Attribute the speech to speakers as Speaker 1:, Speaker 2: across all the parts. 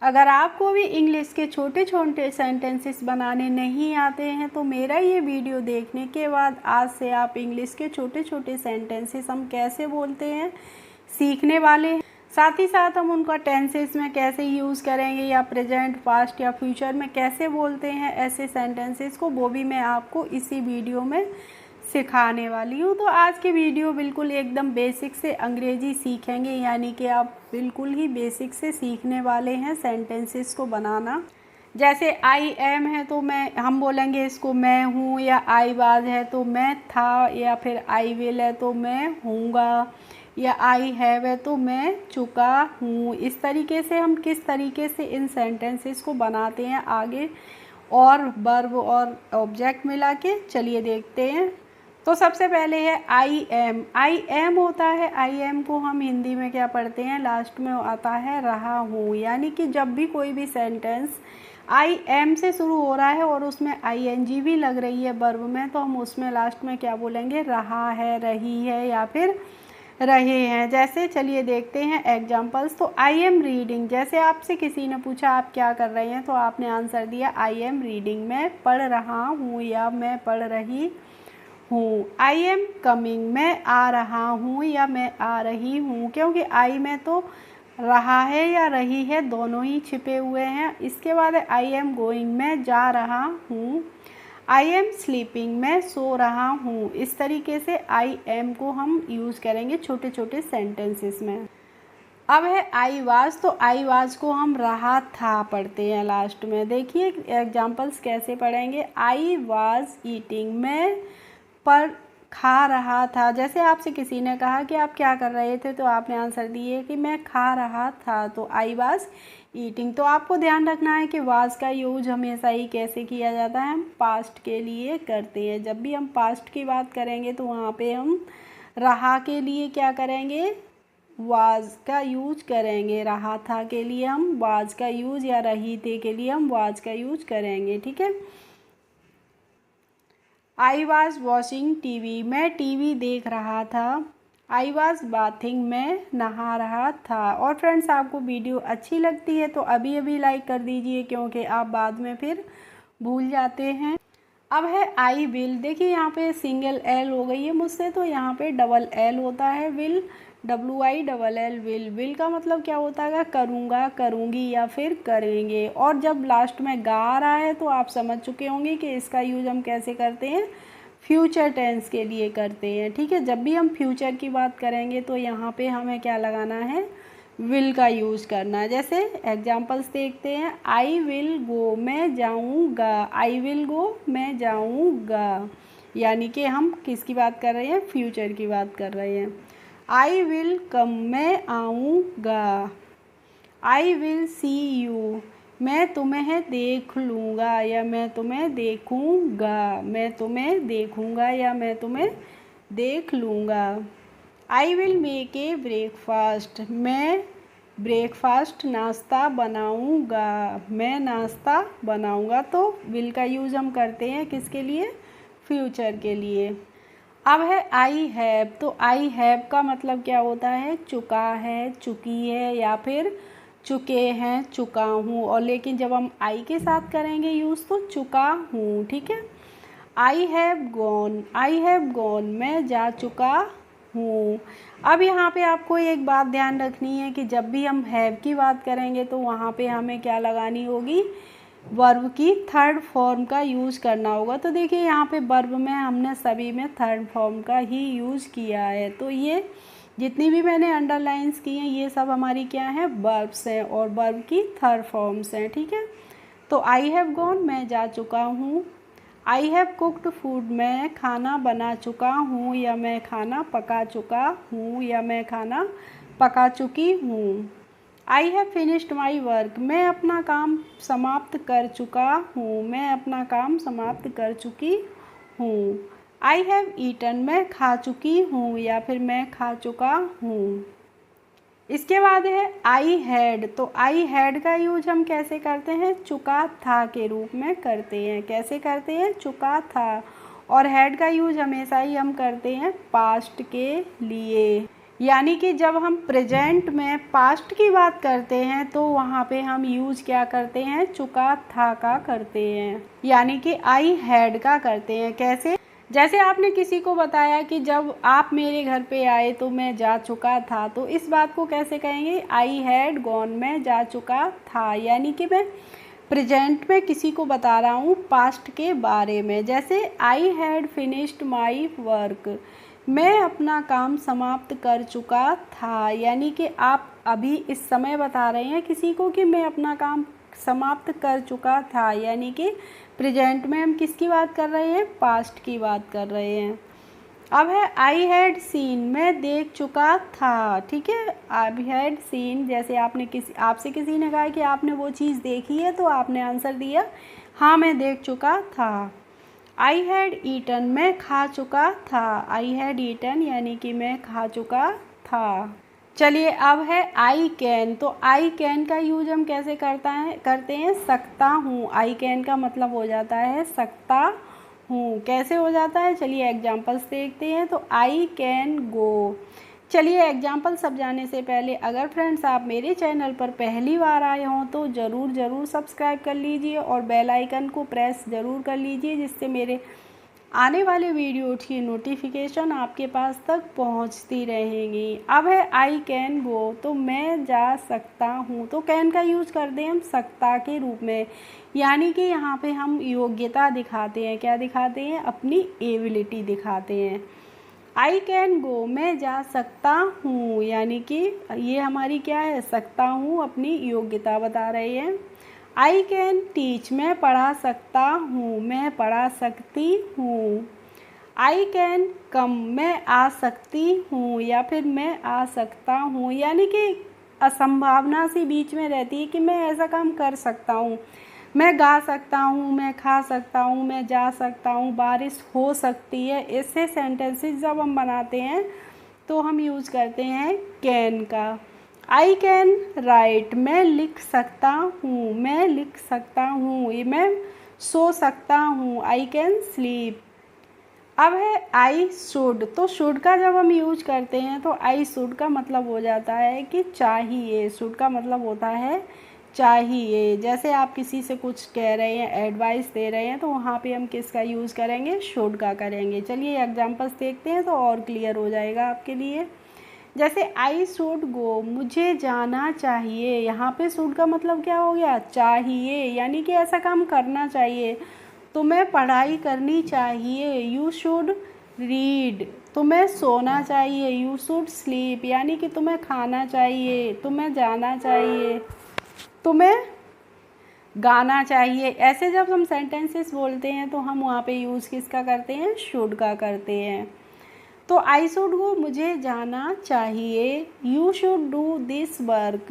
Speaker 1: अगर आपको भी इंग्लिश के छोटे छोटे सेंटेंसेस बनाने नहीं आते हैं तो मेरा ये वीडियो देखने के बाद आज से आप इंग्लिश के छोटे छोटे सेंटेंसेस हम कैसे बोलते हैं सीखने वाले हैं। साथ ही साथ हम उनका टेंसेस में कैसे यूज़ करेंगे या प्रेजेंट, पास्ट या फ्यूचर में कैसे बोलते हैं ऐसे सेंटेंसेस को, वो भी मैं आपको इसी वीडियो में सिखाने वाली हूँ। तो आज के वीडियो बिल्कुल एकदम बेसिक से अंग्रेजी सीखेंगे, यानी कि आप बिल्कुल ही बेसिक से सीखने वाले हैं सेंटेंसेस को बनाना। जैसे आई एम है तो हम बोलेंगे इसको मैं हूँ, या आई वाज है तो मैं था, या फिर आई विल है तो मैं हूँगा, या आई हैव है तो मैं चुका हूँ। इस तरीके से हम किस तरीके से इन सेंटेंसेस को बनाते हैं आगे और वर्ब और ऑब्जेक्ट मिला के, चलिए देखते हैं। तो सबसे पहले है आई एम। आई एम होता है, आई एम को हम हिंदी में क्या पढ़ते हैं, लास्ट में आता है रहा हूँ। यानी कि जब भी कोई भी सेंटेंस आई एम से शुरू हो रहा है और उसमें आई एन जी भी लग रही है वर्ब में, तो हम उसमें लास्ट में क्या बोलेंगे, रहा है, रही है या फिर रहे हैं। जैसे चलिए देखते हैं एग्जाम्पल्स। तो आई एम रीडिंग, जैसे आपसे किसी ने पूछा आप क्या कर रहे हैं तो आपने आंसर दिया आई एम रीडिंग, मैं पढ़ रहा हूँ या मैं पढ़ रही हूँ। आई एम कमिंग, मैं आ रहा हूँ या मैं आ रही हूँ, क्योंकि आई में तो रहा है या रही है दोनों ही छिपे हुए हैं। इसके बाद है आई एम गोइंग, मैं जा रहा हूँ। आई एम स्लीपिंग, मैं सो रहा हूँ। इस तरीके से आई एम को हम यूज़ करेंगे छोटे छोटे सेंटेंसेस में। अब है आई वाज, तो आई वाज को हम रहा था पढ़ते हैं लास्ट में। देखिए एग्जाम्पल्स कैसे पढ़ेंगे। आई वाज ईटिंग, मैं पर खा रहा था। जैसे आपसे किसी ने कहा कि आप क्या कर रहे थे तो आपने आंसर दिए कि मैं खा रहा था, तो आई वाज ईटिंग। तो आपको ध्यान रखना है कि वाज का यूज हमेशा ही कैसे किया जाता है, हम पास्ट के लिए करते हैं। जब भी हम पास्ट की बात करेंगे तो वहाँ पे हम रहा के लिए क्या करेंगे, वाज का यूज करेंगे। रहा था के लिए हम वाज का यूज, या रही थे के लिए हम वाज का यूज करेंगे, ठीक है। आई वॉज वॉचिंग टीवी, मैं टीवी देख रहा था। आई वॉज बाथिंग, मैं नहा रहा था। और फ्रेंड्स आपको वीडियो अच्छी लगती है तो अभी अभी लाइक कर दीजिए, क्योंकि आप बाद में फिर भूल जाते हैं। अब है आई विल। देखिए यहाँ पे सिंगल एल हो गई है मुझसे, तो यहाँ पे डबल एल होता है विल, WILL विल। विल का मतलब क्या होता है, करूँगा, करूँगी या फिर करेंगे। और जब लास्ट में गा आ रहा है तो आप समझ चुके होंगे कि इसका यूज हम कैसे करते हैं, फ्यूचर टेंस के लिए करते हैं, ठीक है। जब भी हम फ्यूचर की बात करेंगे तो यहाँ पे हमें क्या लगाना है, विल का यूज़ करना है। जैसे एग्जांपल्स देखते हैं। आई विल गो, मैं जाऊँगा। आई विल गो, मैं जाऊँगा। यानी कि हम किसकी बात कर रहे हैं, फ्यूचर की बात कर रहे हैं। आई विल कम, मैं आऊँगा। आई विल सी यू, मैं तुम्हें देख लूँगा या मैं तुम्हें देखूँगा। मैं तुम्हें देखूँगा या मैं तुम्हें देख लूँगा। I will make a breakfast, मैं ब्रेकफास्ट नाश्ता बनाऊँगा। मैं नाश्ता बनाऊँगा। तो विल का यूज़ हम करते हैं किसके लिए, फ्यूचर के लिए। अब है आई हैव। तो आई हैव का मतलब क्या होता है, चुका है, चुकी है या फिर चुके हैं, चुका हूँ। और लेकिन जब हम आई के साथ करेंगे यूज़ तो चुका हूँ, ठीक है। I have gone, I have gone, मैं जा चुका हूँ। अब यहाँ पे आपको एक बात ध्यान रखनी है कि जब भी हम हैव की बात करेंगे तो वहाँ पे हमें क्या लगानी होगी, वर्ब की थर्ड फॉर्म का यूज़ करना होगा। तो देखिए यहाँ पे वर्ब में हमने सभी में थर्ड फॉर्म का ही यूज़ किया है। तो ये जितनी भी मैंने अंडरलाइंस की हैं ये सब हमारी क्या है, वर्ब्स हैं और वर्ब की थर्ड फॉर्म्स हैं, ठीक है। तो आई हैव गॉन, मैं जा चुका हूँ। आई हैव कुक्ड फूड, मैं खाना बना चुका हूँ या मैं खाना पका चुका हूँ या मैं खाना पका चुकी हूँ। I have finished my work, मैं अपना काम समाप्त कर चुका हूँ। मैं अपना काम समाप्त कर चुकी हूँ। आई हैव ईटन, मैं खा चुकी हूँ या फिर मैं खा चुका हूँ। इसके बाद है आई हैड। तो आई हैड का यूज हम कैसे करते हैं, चुका था के रूप में करते हैं। कैसे करते हैं, चुका था। और हैड का यूज हमेशा ही हम करते हैं पास्ट के लिए। यानी कि जब हम प्रेजेंट में पास्ट की बात करते हैं तो वहाँ पे हम यूज़ क्या करते हैं, चुका था का करते हैं, यानी कि आई हैड का करते हैं। कैसे? जैसे आपने किसी को बताया कि जब आप मेरे घर पे आए तो मैं जा चुका था, तो इस बात को कैसे कहेंगे, आई हैड गॉन, मैं जा चुका था। यानी कि मैं प्रेजेंट में किसी को बता रहा हूँ पास्ट के बारे में। जैसे I had finished my work, मैं अपना काम समाप्त कर चुका था, यानी कि आप अभी इस समय बता रहे हैं किसी को कि मैं अपना काम समाप्त कर चुका था, यानी कि प्रेजेंट में हम किसकी बात कर रहे हैं, पास्ट की बात कर रहे हैं। अब है आई हैड सीन, मैं देख चुका था। ठीक है, आई हैड सीन, जैसे आपसे किसी ने कहा कि आपने वो चीज़ देखी है तो आपने आंसर दिया हाँ मैं देख चुका था। आई हैड ईटन, मैं खा चुका था। आई हैड ईटन यानी कि मैं खा चुका था। चलिए अब है आई कैन, तो आई कैन का यूज हम कैसे करते हैं, सकता हूँ। आई कैन का मतलब हो जाता है सकता हूँ। कैसे हो जाता है, चलिए एग्जांपल्स देखते हैं। तो आई कैन गो। चलिए एग्जाम्पल सब जाने से पहले अगर फ्रेंड्स आप मेरे चैनल पर पहली बार आए हों तो ज़रूर सब्सक्राइब कर लीजिए और बेल आइकन को प्रेस ज़रूर कर लीजिए, जिससे मेरे आने वाले वीडियो की नोटिफिकेशन आपके पास तक पहुंचती रहेंगी। अब है आई कैन गो, तो मैं जा सकता हूं। तो कैन का यूज़ करते हैं हम सकता के रूप में, यानी कि यहाँ पे हम योग्यता दिखाते हैं। क्या दिखाते हैं, अपनी एबिलिटी दिखाते हैं। आई कैन गो, मैं जा सकता हूँ, यानी कि ये हमारी क्या है, सकता हूँ, अपनी योग्यता बता रहे हैं। आई कैन टीच, मैं पढ़ा सकता हूँ, मैं पढ़ा सकती हूँ। आई कैन कम, मैं आ सकती हूँ या फिर मैं आ सकता हूँ, यानी कि असंभावना सी बीच में रहती है कि मैं ऐसा काम कर सकता हूँ। मैं गा सकता हूँ, मैं खा सकता हूँ, मैं जा सकता हूँ, बारिश हो सकती है। ऐसे सेंटेंसेस जब हम बनाते हैं तो हम यूज़ करते हैं कैन का। आई कैन राइट, मैं लिख सकता हूँ, मैं लिख सकता हूँ, ये मैं सो सकता हूँ। I can sleep. अब है आई शुड, तो शुड का जब हम यूज करते हैं तो आई शुड का मतलब हो जाता है कि चाहिए। शुड का मतलब होता है चाहिए। जैसे आप किसी से कुछ कह रहे हैं, एडवाइस दे रहे हैं, तो वहाँ पे हम किसका यूज़ करेंगे, शुड का करेंगे। चलिए एग्जांपल्स देखते हैं तो और क्लियर हो जाएगा आपके लिए। जैसे आई शुड गो, मुझे जाना चाहिए। यहाँ पे शुड का मतलब क्या हो गया, चाहिए, यानी कि ऐसा काम करना चाहिए। तुम्हें पढ़ाई करनी चाहिए। यू शुड रीड, तुम्हें सोना चाहिए। यू शुड स्लीप, यानी कि तुम्हें खाना चाहिए, तुम्हें जाना चाहिए, तुम्हें गाना चाहिए। ऐसे जब हम सेंटेंसेस बोलते हैं तो हम वहाँ पे यूज़ किसका करते हैं, शुड का करते हैं। तो आई शुड गो, मुझे जाना चाहिए। You should do this work,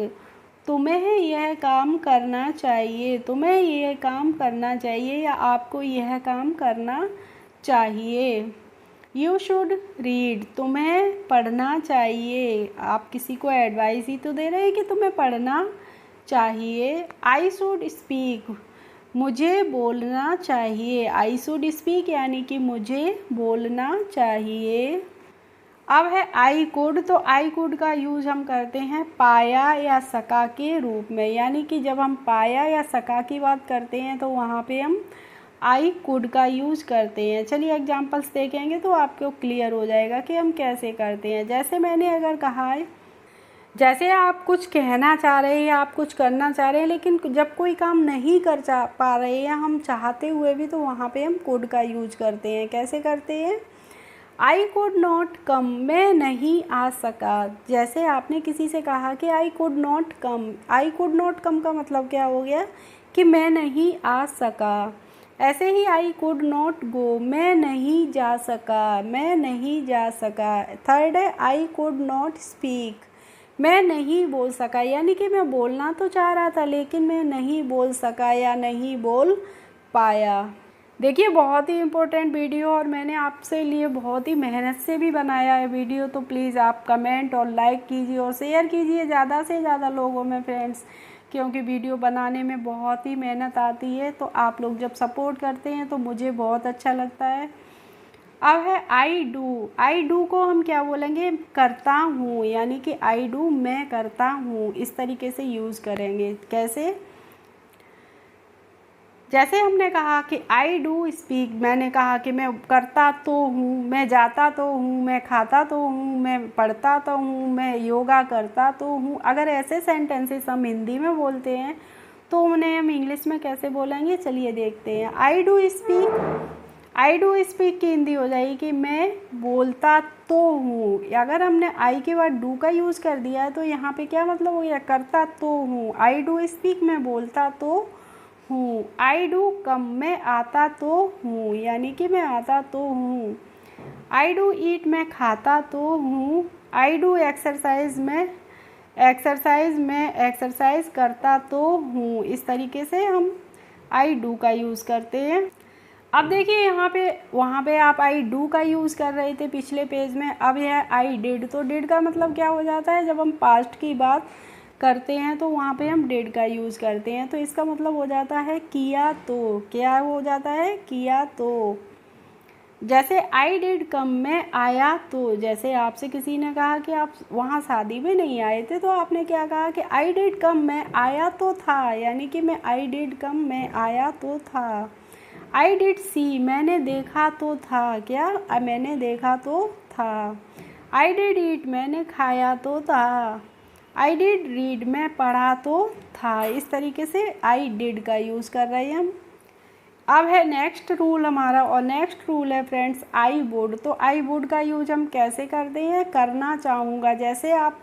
Speaker 1: तुम्हें यह काम करना चाहिए, तुम्हें यह काम करना चाहिए या आपको यह काम करना चाहिए। यू शुड रीड, तुम्हें पढ़ना चाहिए। आप किसी को एडवाइस ही तो दे रहे हैं कि तुम्हें पढ़ना चाहिए। आई शुड स्पीक, मुझे बोलना चाहिए। आई शुड स्पीक यानी कि मुझे बोलना चाहिए। अब है आई कुड, तो आई कुड का यूज हम करते हैं पाया या सका के रूप में, यानी कि जब हम पाया या सका की बात करते हैं तो वहाँ पे हम आई कुड का यूज करते हैं। चलिए एग्जांपल्स देखेंगे तो आपको क्लियर हो जाएगा कि हम कैसे करते हैं। जैसे मैंने अगर कहा है, जैसे आप कुछ कहना चाह रहे हैं या आप कुछ करना चाह रहे हैं लेकिन जब कोई काम नहीं कर पा रहे हैं या हम चाहते हुए भी, तो वहाँ पे हम कुड का यूज करते हैं। कैसे करते हैं, आई कुड नॉट कम, मैं नहीं आ सका। जैसे आपने किसी से कहा कि I could not come, I could not come का मतलब क्या हो गया कि मैं नहीं आ सका। ऐसे ही आई कुड नॉट गो, मैं नहीं जा सका, मैं नहीं जा सका। थर्ड है आई कुड नॉट स्पीक, मैं नहीं बोल सका, यानी कि मैं बोलना तो चाह रहा था लेकिन मैं नहीं बोल सका या नहीं बोल पाया। देखिए बहुत ही इम्पोर्टेंट वीडियो और मैंने आपसे लिए बहुत ही मेहनत से भी बनाया है वीडियो, तो प्लीज़ आप कमेंट और लाइक कीजिए और शेयर कीजिए ज़्यादा से ज़्यादा लोगों में फ्रेंड्स, क्योंकि वीडियो बनाने में बहुत ही मेहनत आती है। तो आप लोग जब सपोर्ट करते हैं तो मुझे बहुत अच्छा लगता है। अब है आई डू। आई डू को हम क्या बोलेंगे, करता हूँ, यानी कि आई डू मैं करता हूँ, इस तरीके से यूज़ करेंगे। कैसे, जैसे हमने कहा कि आई डू स्पीक, मैंने कहा कि मैं करता तो हूँ, मैं जाता तो हूँ, मैं खाता तो हूँ, मैं पढ़ता तो हूँ, मैं योगा करता तो हूँ। अगर ऐसे सेंटेंसेस हम हिंदी में बोलते हैं तो उन्हें हम इंग्लिश में कैसे बोलेंगे, चलिए देखते हैं। I do speak, I do speak की हिंदी हो जाएगी कि मैं बोलता तो हूँ। अगर हमने आई के बाद डू का यूज़ कर दिया है तो यहाँ पे क्या मतलब हो गया, करता तो हूँ। आई डू स्पीक मैं बोलता तो हूँ। आई डू कम मैं आता तो हूँ, यानी कि मैं आता तो हूँ। आई डू ईट मैं खाता तो हूँ। आई डू एक्सरसाइज मैं एक्सरसाइज करता तो हूँ। इस तरीके से हम आई डू का यूज़ करते हैं। अब देखिए यहाँ पे, वहाँ पे आप आई डू का यूज़ कर रहे थे पिछले पेज में, अब यह आई डिड। तो डिड का मतलब क्या हो जाता है, जब हम पास्ट की बात करते हैं तो वहाँ पे हम डिड का यूज़ करते हैं। तो इसका मतलब हो जाता है किया तो। क्या हो जाता है, किया तो। जैसे आई डिड कम मैं आया तो, जैसे आपसे किसी ने कहा कि आप वहाँ शादी में नहीं आए थे तो आपने क्या कहा कि आई डिड कम मैं आया तो था, यानी कि मैं आई डिड कम मैं आया तो था। आई डिड सी मैंने देखा तो था, क्या मैंने देखा तो था। आई डिड ईट मैंने खाया तो था। आई डिड रीड मैं पढ़ा तो था। इस तरीके से आई डिड का यूज़ कर रहे हैं हम। अब है नेक्स्ट रूल हमारा, और नेक्स्ट रूल है फ्रेंड्स आई वुड। तो आई वुड का यूज हम कैसे करते हैं, करना चाहूँगा। जैसे आप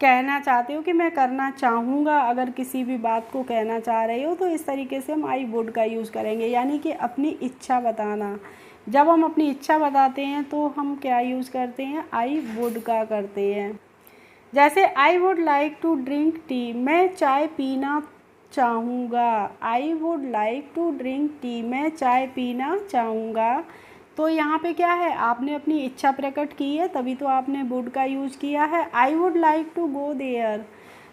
Speaker 1: कहना चाहते हो कि मैं करना चाहूँगा, अगर किसी भी बात को कहना चाह रहे हो तो इस तरीके से हम आई वुड का यूज़ करेंगे, यानी कि अपनी इच्छा बताना। जब हम अपनी इच्छा बताते हैं तो हम क्या यूज़ करते हैं, आई वुड का करते हैं। जैसे I would like to drink tea, मैं चाय पीना चाहूँगा। I would like to drink tea, मैं चाय पीना चाहूँगा। तो यहाँ पे क्या है, आपने अपनी इच्छा प्रकट की है, तभी तो आपने वुड का यूज़ किया है। I would like to go there,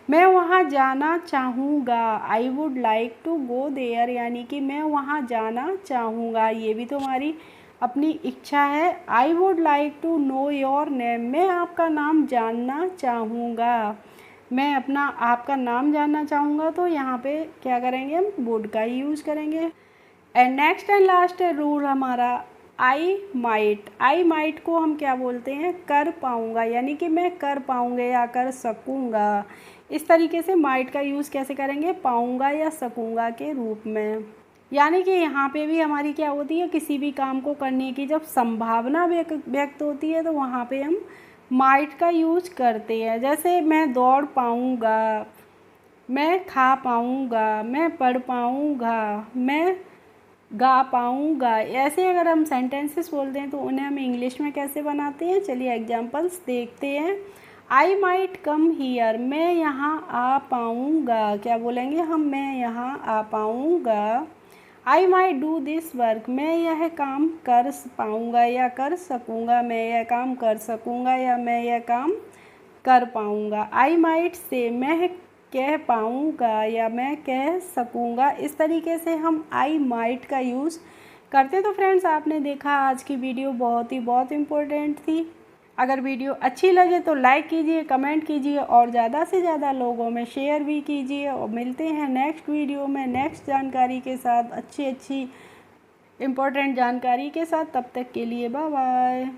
Speaker 1: मैं वहाँ जाना चाहूँगा। I would like to go there, यानी कि मैं वहाँ जाना चाहूँगा। ये भी तो हमारी अपनी इच्छा है। I would like to know your name, मैं आपका नाम जानना चाहूँगा। मैं अपना आपका नाम जानना चाहूँगा, तो यहाँ पे क्या करेंगे, हम वुड का ही यूज़ करेंगे। And next and last rule हमारा आई माइट। आई माइट को हम क्या बोलते हैं, कर पाऊँगा, यानी कि मैं कर पाऊँगा या कर सकूँगा। इस तरीके से माइट का यूज़ कैसे करेंगे, पाऊँगा या सकूँगा के रूप में। यानी कि यहाँ पे भी हमारी क्या होती है, किसी भी काम को करने की जब संभावना व्यक्त होती है तो वहाँ पे हम माइट का यूज करते हैं। जैसे मैं दौड़ पाऊँगा, मैं खा पाऊँगा, मैं पढ़ पाऊँगा, मैं गा पाऊँगा। ऐसे अगर हम सेंटेंसेस बोलते हैं तो उन्हें हम इंग्लिश में कैसे बनाते हैं, चलिए एग्जांपल्स देखते हैं। आई माइट कम हियर, मैं यहाँ आ पाऊँगा। क्या बोलेंगे हम, मैं यहाँ आ पाऊँगा। I might do this work, मैं यह काम कर पाऊँगा या कर सकूँगा। मैं यह काम कर सकूँगा या मैं यह काम कर पाऊँगा। आई माइट से, मैं कह पाऊँगा या मैं कह सकूँगा। इस तरीके से हम आई माइट का यूज़ करते। तो फ्रेंड्स आपने देखा आज की वीडियो बहुत इम्पोर्टेंट थी। अगर वीडियो अच्छी लगे तो लाइक कीजिए, कमेंट कीजिए और ज़्यादा से ज़्यादा लोगों में शेयर भी कीजिए। और मिलते हैं नेक्स्ट वीडियो में नेक्स्ट जानकारी के साथ, अच्छी इम्पोर्टेंट जानकारी के साथ। तब तक के लिए बाय बाय।